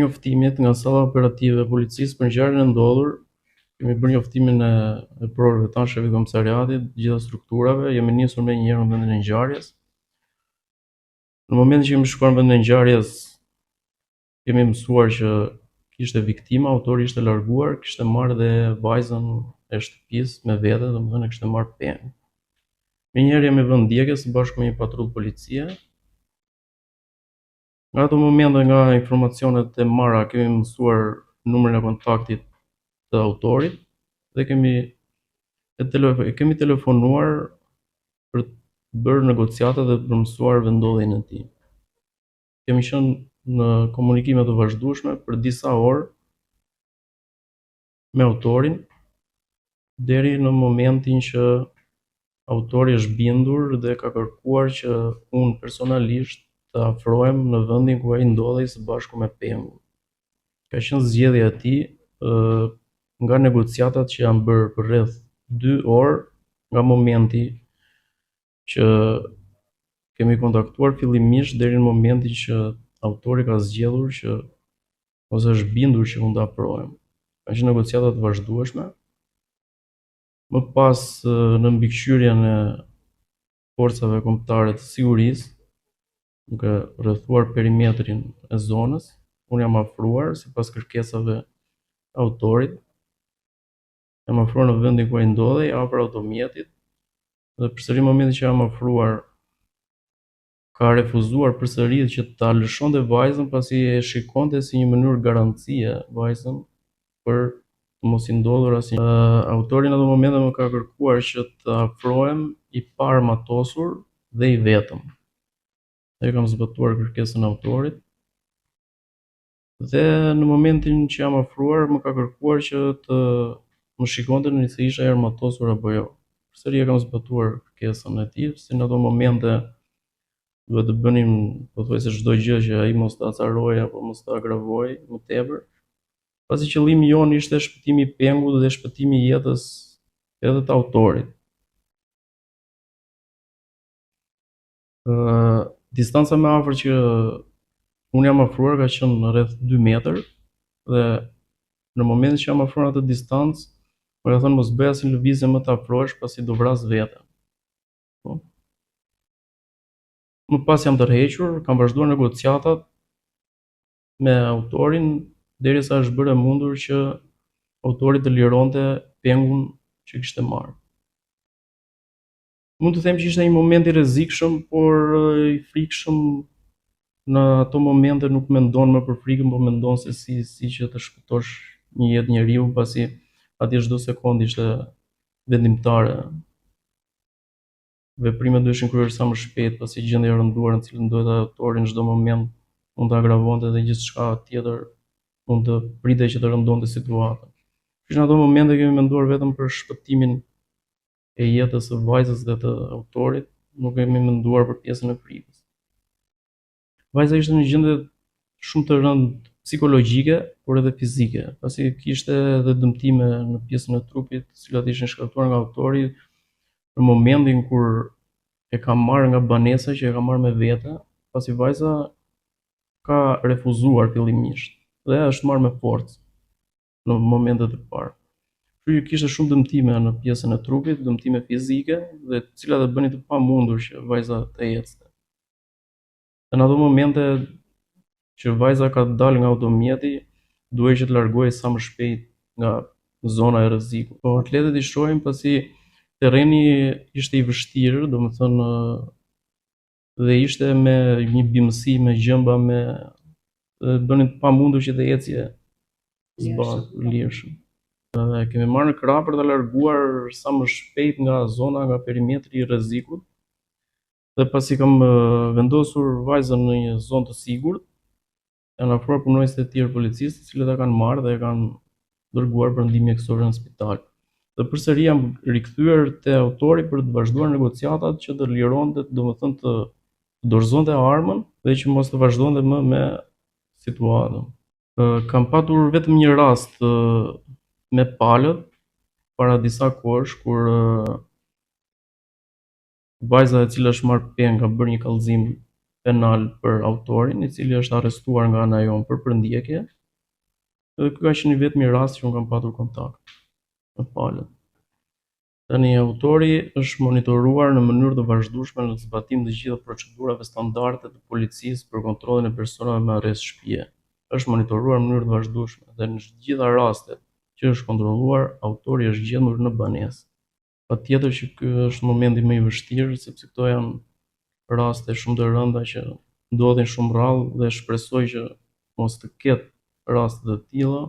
Njoftimit nga salla operative e policisë për ngjarjen e ndodhur. Kemi bërë njoftimin e prorëve tanë, shefi i komisariatit, gjitha strukturave. Jemi nisur me njëherë në vendin e ngjarjes. Në momentin që kemi shkuar në vendin e ngjarjes, kemi mësuar që kishte viktima, autori ishte larguar, kishte marrë dhe vajzën e shtëpisë me vete, domethënë e kishte marrë penë. Menjëherë jemi vënë ndjekje së bashku me një patrullë policie. Nga ato momente, nga informacionet e marra, kemi mësuar numrin e kontaktit të autorit dhe kemi telefonuar për të bërë negociata dhe për mësuar vendodhjen e tij. Kemi qenë në komunikime të vazhdueshme për disa orë me autorin deri në momentin që autori është bindur dhe ka kërkuar që unë personalisht të afrohem në vendin ku ai ndodhej së bashku me pengun. Ka qenë zgjedhja e tij nga negociatat që janë bërë për rreth 2 orë nga momenti që kemi kontaktuar fillimisht deri në momentin që autori ka zgjedhur që ose është bindur që unë të afrohem. Kanë qenë negociata të vazhdueshme. Më pas, në mbikëqyrjen e forcave kombëtare të sigurisë, duke rrethuar perimetrin e zonës, unë jam afruar sipas kërkesave autorit. Jam afruar në vendin ku ai ndodhej, afër automjetit, dhe përsëri në momentin që jam afruar, ka refuzuar përsëri që ta lëshonte vajzën, pasi e shikonte si një mënyrë garancie vajzën për të mos i ndodhur asnjë. Autori në ato momente më ka kërkuar që të afrohem i parmatosur dhe i vetëm. Dhe kam zbatuar kërkesën e autorit. Dhe në momentin që jam afruar, më ka kërkuar që të më shikonte nëse isha armatosur apo jo. Përsëri e kam zbatuar kërkesën e tij, si në ato momente duhet të bënim pothuajse çdo gjë që ai mos ta acarojë apo mos ta agravojë më tepër, pasi qëllimi jon ishte shpëtimi i pengut dhe shpëtimi i jetës edhe të autorit. Distanca më afër që unë jam afruar ka qenë rreth 2 metër dhe në momentin që jam afruar atë distancë, më ka thënë mos bëj asnjë lëvizje më të afrohesh pasi do vras veten. Po. Më pas jam tërhequr, kam vazhduar negociatat me autorin derisa është bërë e mundur që autori të lironte pengun që kishte marrë. Mund të them që ishte një moment i rrezikshëm, por i frikshëm. Në ato momente nuk mendon më për frikën, por mendon se si që të shpëtosh një jetë njeriu, pasi atje çdo sekondë ishte vendimtare. Veprimet duheshin kryer sa më shpejt, pasi gjendja e rënduar në cilën ndodhej autori në çdo moment mund të agravonte dhe gjithçka tjetër mund të pritej që të rëndonte situatën. Në ato momente kemi menduar vetëm për shpëtimin e jetës së vajzës dhe të autorit, nuk kemi menduar për pjesën e frikës. Vajza ishte në gjendje shumë të rëndë psikologjike, por edhe fizike, pasi kishte edhe dëmtime në pjesën e trupit, të cilat ishin shkaktuar nga autori në momentin kur e ka marrë nga banesa që e ka marrë me vete, pasi vajza ka refuzuar fillimisht dhe është marrë me forcë në momentet e parë. Kështu që kishte shumë dëmtime në pjesën e trupit, dëmtime fizike, dhe të cilat e bënin të pamundur që vajza të ecte. Dhe në ato momente që vajza ka dalë nga automjeti, duhej që të largohej sa më shpejt nga zona e rrezikut. Po atletët i shohim pasi terreni ishte i vështirë, domethënë, dhe ishte me një bimësi, me gjëmba, dhe bënin të pamundur që të ecje lirshëm. Dhe kemi marrë në krah për të larguar sa më shpejt nga zona, nga perimetri i rrezikut. Dhe pasi kam vendosur vajzën në një zonë të sigurt, janë afruar punonjësit e tjerë policisë, të cilët e kanë marrë dhe e kanë dërguar për ndihmë mjekësore në spital. Dhe përsëri jam rikthyer te autori për të vazhduar negociatat që të lironte, domethënë të dorëzonte armën dhe që mos të vazhdonte më me situatën. Kam patur vetëm një rast me palët para disa kohësh, kur vajza e cila është marrë penë ka bërë një kallëzim penal për autorin, I cili është arrestuar nga ana jonë për përndjekje. Dhe ky ka qenë i vetmi rast që unë kam patur kontakt me palët. Tani autori është monitoruar në mënyrë të vazhdueshme në zbatim të gjitha procedurave standarde të policisë për kontrollin e personave me arrest shtëpie. Është monitoruar në mënyrë të vazhdueshme dhe në të gjitha rastet që është kontrolluar, autori është gjendur në banesë. Patjetër që ky është momenti më I vështirë, sepse këto janë raste shumë të rënda që ndodhin shumë rrallë dhe shpresoj që mos të ketë raste të tilla,